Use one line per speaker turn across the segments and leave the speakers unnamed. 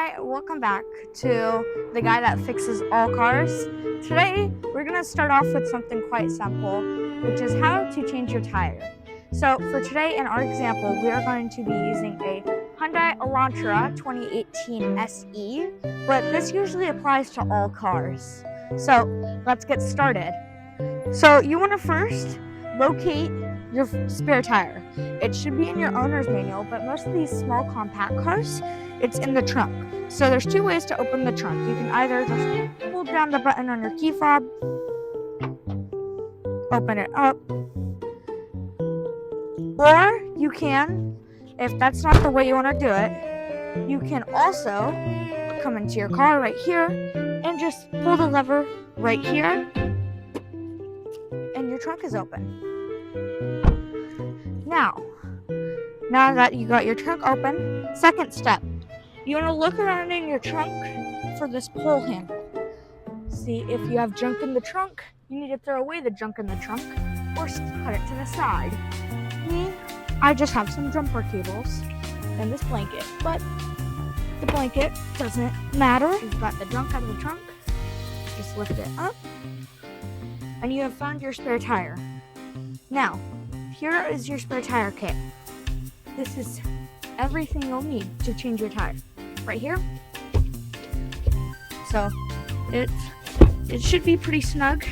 Hi, welcome back to the guy that fixes all cars. Today, we're going to start off with something quite simple, which is how to change your tire. So for today, in our example, we are going to be using a Hyundai Elantra 2018 SE, but this usually applies to all cars. So let's get started. So you want to first locate your spare tire. It should be in your owner's manual, but most of these small compact cars, it's in the trunk. So there's two ways to open the trunk. You can either just hold down the button on your key fob, open it up, or you can, if that's not the way you want to do it, you can also come into your car right here and just pull the lever right here, and your trunk is open. Now that you got your trunk open, second step, you want to look around in your trunk for this pull handle. See if you have junk in the trunk, you need to throw away the junk in the trunk or put it to the side. I just have some jumper cables and this blanket, but the blanket doesn't matter. You've got the junk out of the trunk, just lift it up, and you have found your spare tire. Now, here is your spare tire kit. This is everything you'll need to change your tire. Right here. So it should be pretty snug.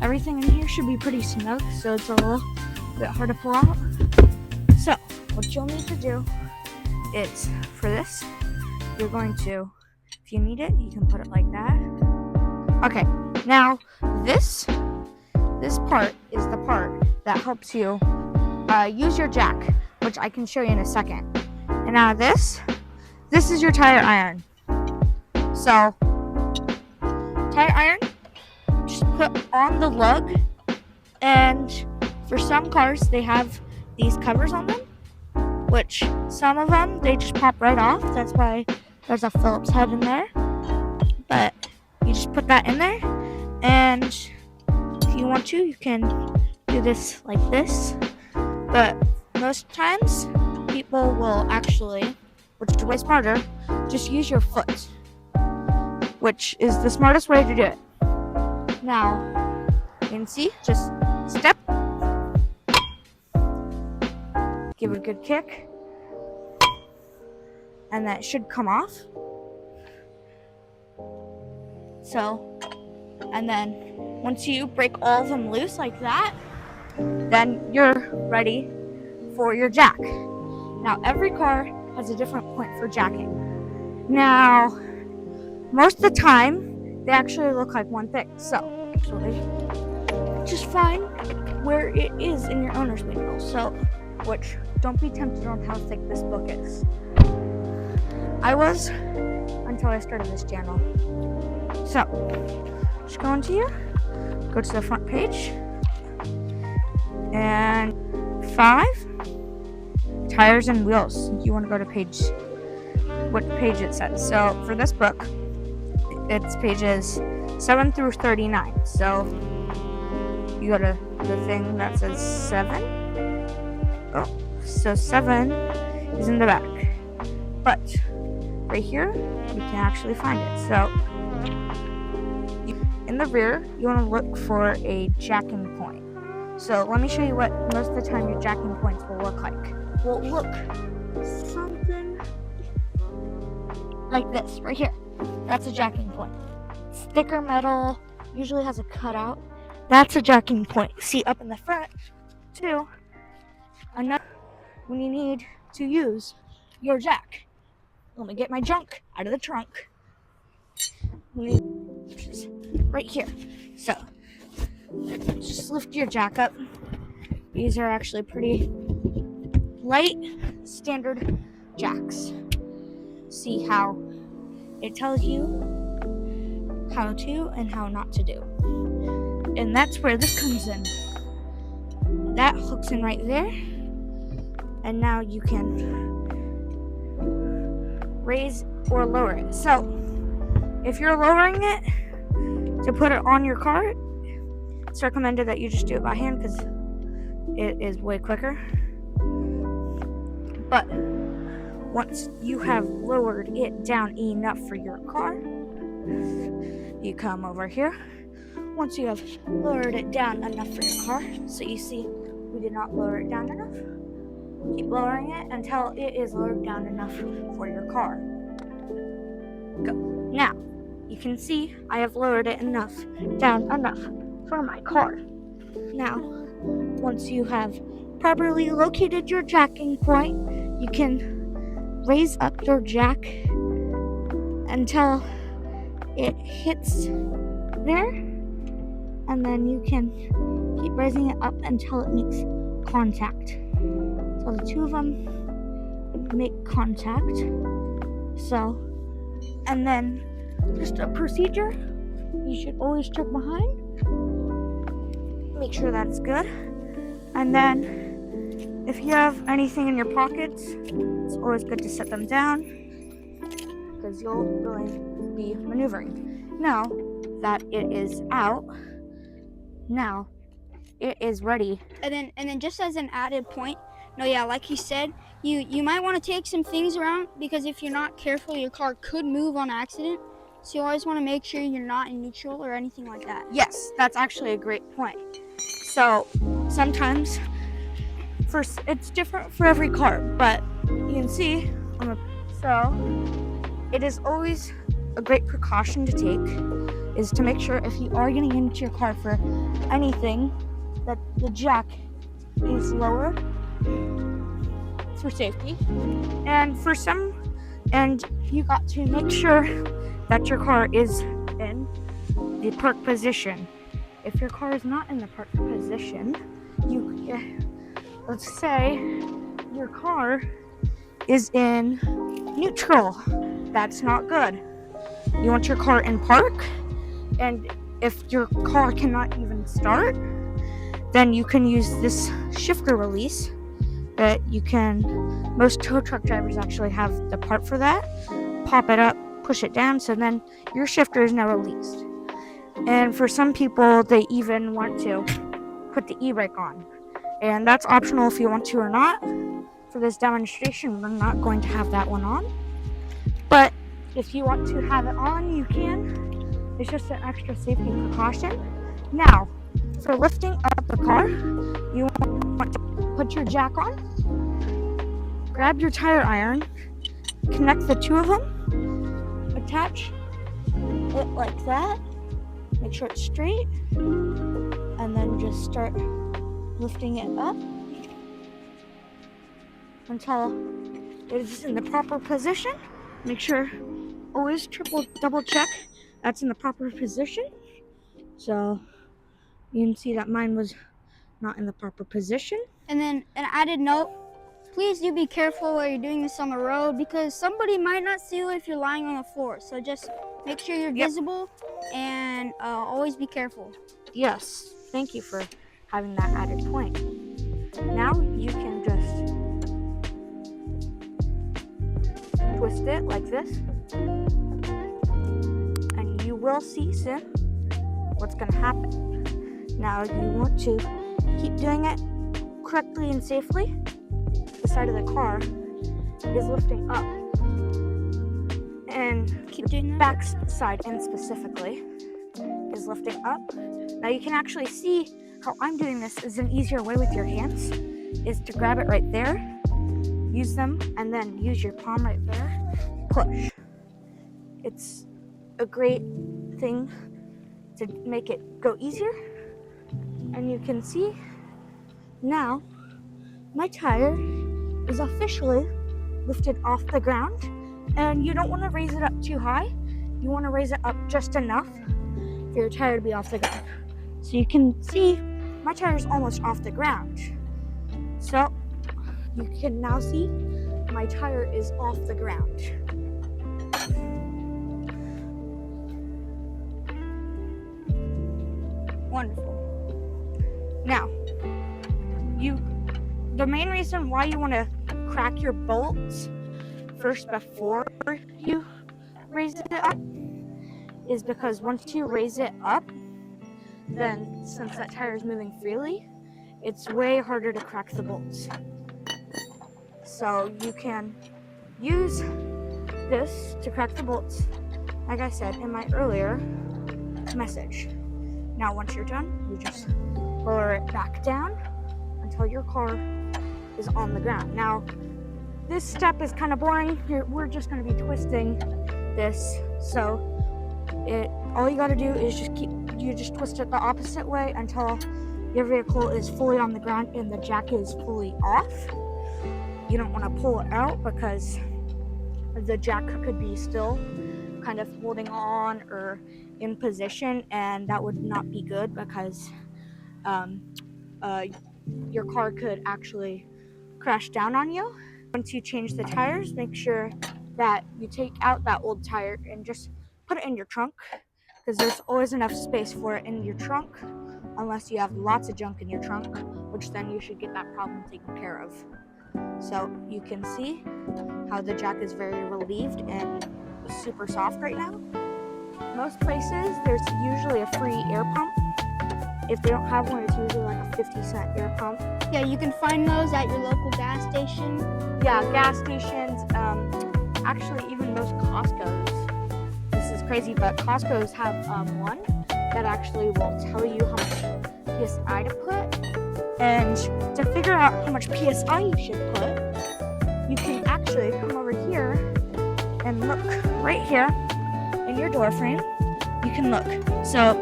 Everything in here should be pretty snug, so it's a little bit hard to pull out. So what you'll need to do is, for this, you're going to, if you need it, you can put it like that. Okay, now this part is the part that helps you use your jack, which I can show you in a second. And now this is your tire iron. So, tire iron, just put on the lug, and for some cars, they have these covers on them, which some of them, they just pop right off. That's why there's a Phillips head in there. But you just put that in there, and if you want to, you can do this like this. But most times, people will actually, which is way smarter, just use your foot, which is the smartest way to do it. Now, you can see, just step, give it a good kick, and that should come off. So, and then once you break all of them loose like that, then you're ready for your jack. Now, every car has a different point for jacking. Now, most of the time, they actually look like one thing. So, actually, just find where it is in your owner's manual. So, which, don't be tempted on how thick this book is. I was, until I started this channel. So, just go into here, go to the front page, and 5, tires and wheels. You want to go to what page it says. So for this book, it's pages 7 through 39. So you go to the thing that says 7. Oh, so 7 is in the back. But right here, you can actually find it. So in the rear, you want to look for a jacking point. So let me show you what most of the time your jacking points will look like. Will look something like this right here. That's a jacking point. It's thicker metal, usually has a cutout. That's a jacking point. See, up in the front too, another when you need to use your jack. Let me get my junk out of the trunk. Just right here. So just lift your jack up. These are actually pretty light, standard jacks. See how it tells you how to and how not to do. And that's where this comes in. That hooks in right there. And now you can raise or lower it. So if you're lowering it to put it on your car, it's recommended that you just do it by hand because it is way quicker. But once you have lowered it down enough for your car, you come over here. Once you have lowered it down enough for your car, so you see we did not lower it down enough, keep lowering it until it is lowered down enough for your car. Go. Now, you can see I have lowered it down enough for my car. Now, once you have properly located your jacking point, you can raise up your jack until it hits there, and then you can keep raising it up until it makes contact. So the two of them make contact. So, and then just a procedure, you should always check behind, make sure that's good. And then if you have anything in your pockets, it's always good to set them down because you'll really be maneuvering. Now that it is out, now it is ready.
And then just as an added point, like he said, you might want to take some things around, because if you're not careful, your car could move on accident. So you always want to make sure you're not in neutral or anything like that.
Yes, that's actually a great point. So sometimes, it's different for every car, but you can see, so it is always a great precaution to take is to make sure if you are getting into your car for anything that the jack is lower for safety, and you got to make sure that your car is in the park position. If your car is not in the park position, let's say your car is in neutral. That's not good. You want your car in park, and if your car cannot even start, then you can use this shifter release that most tow truck drivers actually have the part for that. Pop it up, push it down, so then your shifter is now released. And for some people, they even want to put the e-brake on. And that's optional if you want to or not. For this demonstration, we're not going to have that one on. But if you want to have it on, you can. It's just an extra safety precaution. Now, for lifting up the car, you want to put your jack on, grab your tire iron, connect the two of them, attach it like that, make sure it's straight, and then just start lifting it up until it is in the proper position. Make sure, always double check that's in the proper position. So you can see that mine was not in the proper position.
And then an added note, please do be careful while you're doing this on the road, because somebody might not see you if you're lying on the floor. So just make sure you're visible, and always be careful.
Yes, thank you for having that added point. Now you can just twist it like this, and you will see soon what's going to happen. Now you want to keep doing it correctly and safely. The side of the car is lifting up, and
Keep doing that.
Back side in specifically is lifting up. Now you can actually see how I'm doing this is an easier way with your hands, is to grab it right there, use them, and then use your palm right there, push. It's a great thing to make it go easier. And you can see now my tire is officially lifted off the ground, and you don't want to raise it up too high. You want to raise it up just enough for your tire to be off the ground. So you can see my tire is almost off the ground. So you can now see my tire is off the ground. Wonderful. Now, the main reason why you want to crack your bolts first before you raise it up is because once you raise it up, then since that tire is moving freely, it's way harder to crack the bolts. So you can use this to crack the bolts, like I said in my earlier message. Now once you're done, you just lower it back down until your car is on the ground. Now this step is kind of boring. We're just going to be twisting this, so all you got to do is just twist it the opposite way until your vehicle is fully on the ground and the jack is fully off. You don't want to pull it out because the jack could be still kind of holding on or in position, and that would not be good because your car could actually crash down on you. Once you change the tires, make sure that you take out that old tire and just put it in your trunk, because there's always enough space for it in your trunk, unless you have lots of junk in your trunk, which then you should get that problem taken care of. So you can see how the jack is very relieved and super soft right now. Most places, there's usually a free air pump. If they don't have one, it's usually like a 50-cent air pump.
Yeah, you can find those at your local gas station.
Yeah, gas stations, actually even most Costco's. This is crazy, but Costco's have one that actually will tell you how much PSI to put. And to figure out how much PSI you should put, you can actually come over here and look right here in your door frame. You can look. So,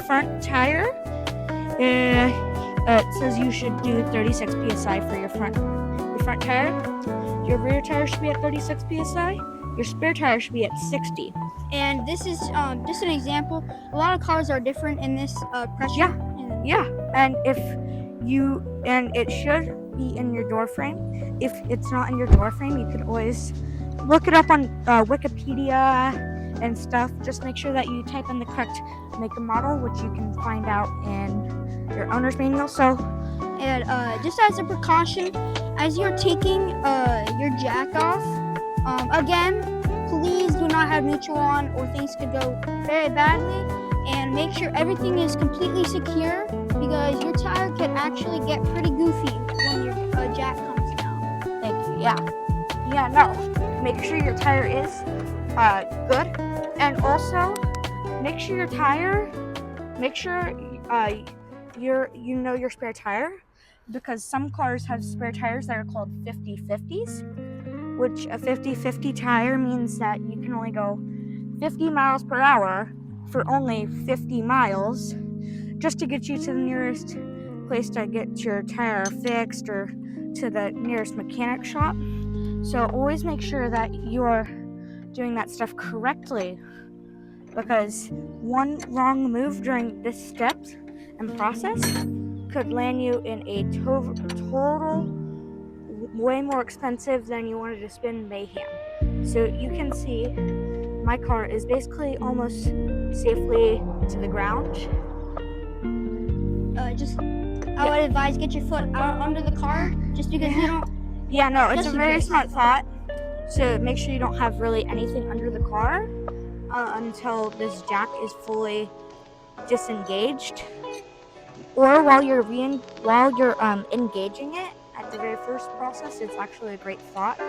front tire, it says you should do 36 PSI for your front tire. Your rear tire should be at 36 PSI. Your spare tire should be at 60.
And this is just an example. A lot of cars are different in this pressure.
Yeah, and it should be in your door frame. If it's not in your door frame, you could always look it up on Wikipedia and stuff. Just make sure that you type in the correct make and model, which you can find out in your owner's manual. So,
and just as a precaution, as you're taking your jack off, again, please do not have neutral on, or things could go very badly. And make sure everything is completely secure, because your tire could actually get pretty goofy when your jack comes down.
Thank you. Yeah. No. Make sure your tire is good, and also make sure your tire. Make sure you know your spare tire, because some cars have spare tires that are called 50/50s, which a 50/50 tire means that you can only go 50 miles per hour for only 50 miles, just to get you to the nearest place to get your tire fixed or to the nearest mechanic shop. So always make sure that you're doing that stuff correctly, because one wrong move during this step and process could land you in a total way more expensive than you wanted to spend mayhem. So you can see my car is basically almost safely to the ground.
I would advise get your foot out under the car, just because you don't.
Yeah, no, it's a very smart thought. So make sure you don't have really anything under the car until this jack is fully disengaged, or while you're engaging it at the very first process. It's actually a great thought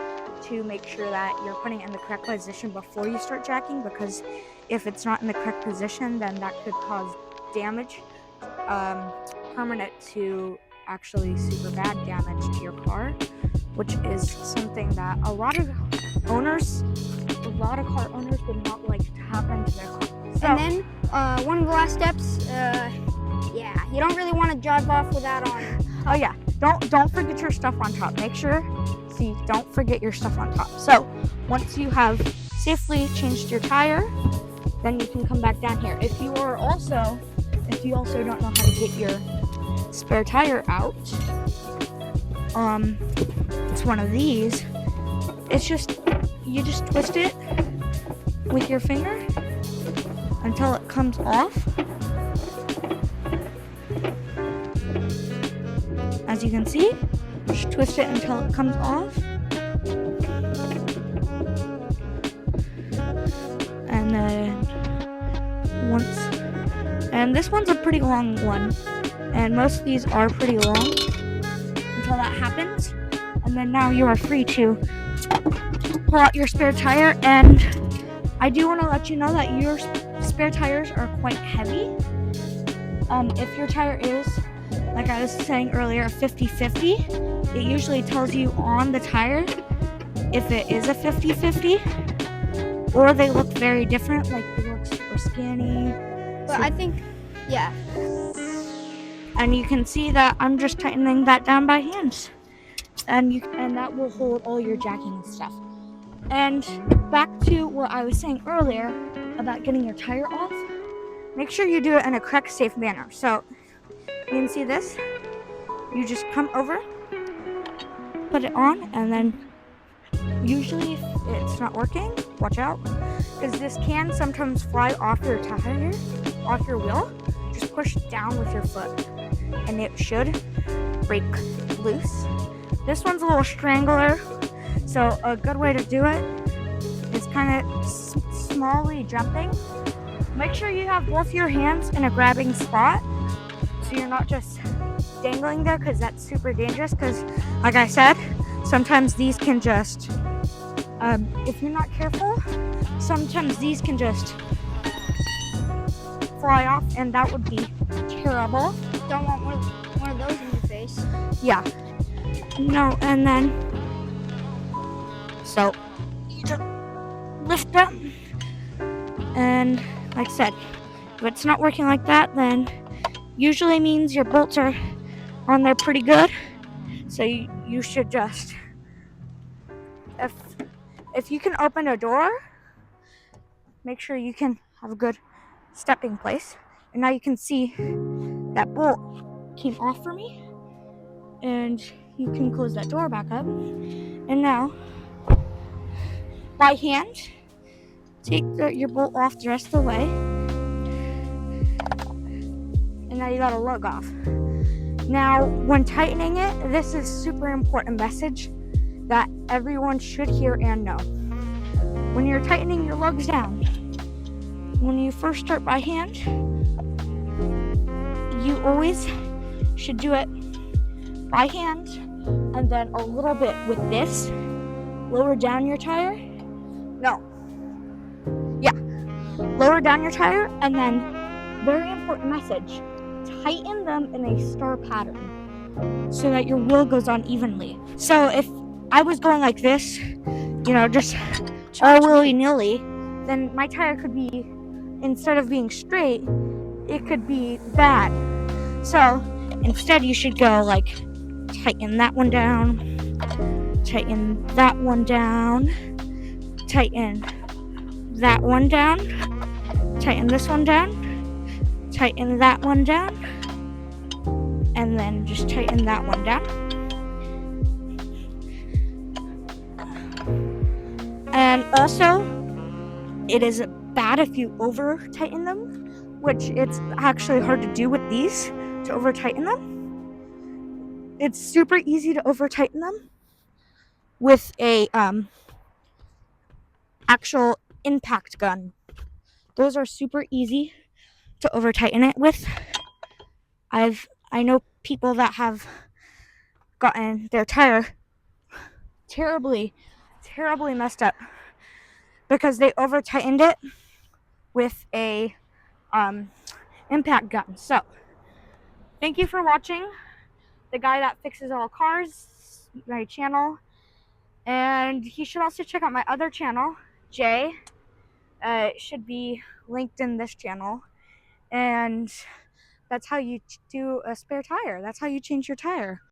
to make sure that you're putting it in the correct position before you start jacking, because if it's not in the correct position, then that could cause damage, permanent to actually super bad damage to your car, which is something that a lot of car owners would not like to happen to their car. So,
and then one of the last steps, you don't really want to drive off without on.
Oh yeah, don't forget your stuff on top. Make sure, don't forget your stuff on top. So once you have safely changed your tire, then you can come back down here. If you also don't know how to get your spare tire out, it's one of these. You just twist it with your finger until it comes off. As you can see, just twist it until it comes off. And then and this one's a pretty long one, and most of these are pretty long until that happens. And then now you are free to pull out your spare tire, and I do want to let you know that your spare tires are quite heavy. If your tire is, like I was saying earlier, a 50-50, it usually tells you on the tire if it is a 50-50, or they look very different, like they look super skinny.
But I think, yeah.
And you can see that I'm just tightening that down by hand, and that will hold all your jacking and stuff. And back to what I was saying earlier about getting your tire off, make sure you do it in a correct, safe manner. So you can see this. You just come over, put it on, and then usually if it's not working, watch out, because this can sometimes fly off your tire, off your wheel. Just push down with your foot, and it should break loose. This one's a little strangler, so a good way to do it is kind of smallly jumping. Make sure you have both your hands in a grabbing spot, so you're not just dangling there, because that's super dangerous. Because, like I said, sometimes these can just, if you're not careful, sometimes these can just fly off, and that would be terrible.
Don't want one of those in your face.
Yeah. No, and then, so you just lift up, and like I said, if it's not working like that, then usually means your bolts are on there pretty good. So you should just, if you can open a door, make sure you can have a good stepping place. And now you can see that bolt came off for me, and you can close that door back up. And now, by hand, take your bolt off the rest of the way. And now you got a lug off. Now, when tightening it, this is super important message that everyone should hear and know. When you're tightening your lugs down, when you first start by hand, you always should do it by hand, and then a little bit with this. Lower down your tire. Lower down your tire, and then, very important message, tighten them in a star pattern so that your wheel goes on evenly. So if I was going like this, just all willy-nilly, then my tire could be, instead of being straight, it could be bad. So instead you should go like, tighten that one down, tighten that one down, tighten that one down, tighten this one down, tighten that one down, and then just tighten that one down. And also, it is bad if you over tighten them, which it's actually hard to do with these, to over tighten them. It's super easy to over tighten them with a actual impact gun. Those are super easy to over tighten it with. I know people that have gotten their tire terribly messed up because they over tightened it with a impact gun. So thank you for watching The Guy That Fixes All Cars, my channel. And you should also check out my other channel, Jay. It should be linked in this channel. And that's how you do a spare tire. That's how you change your tire.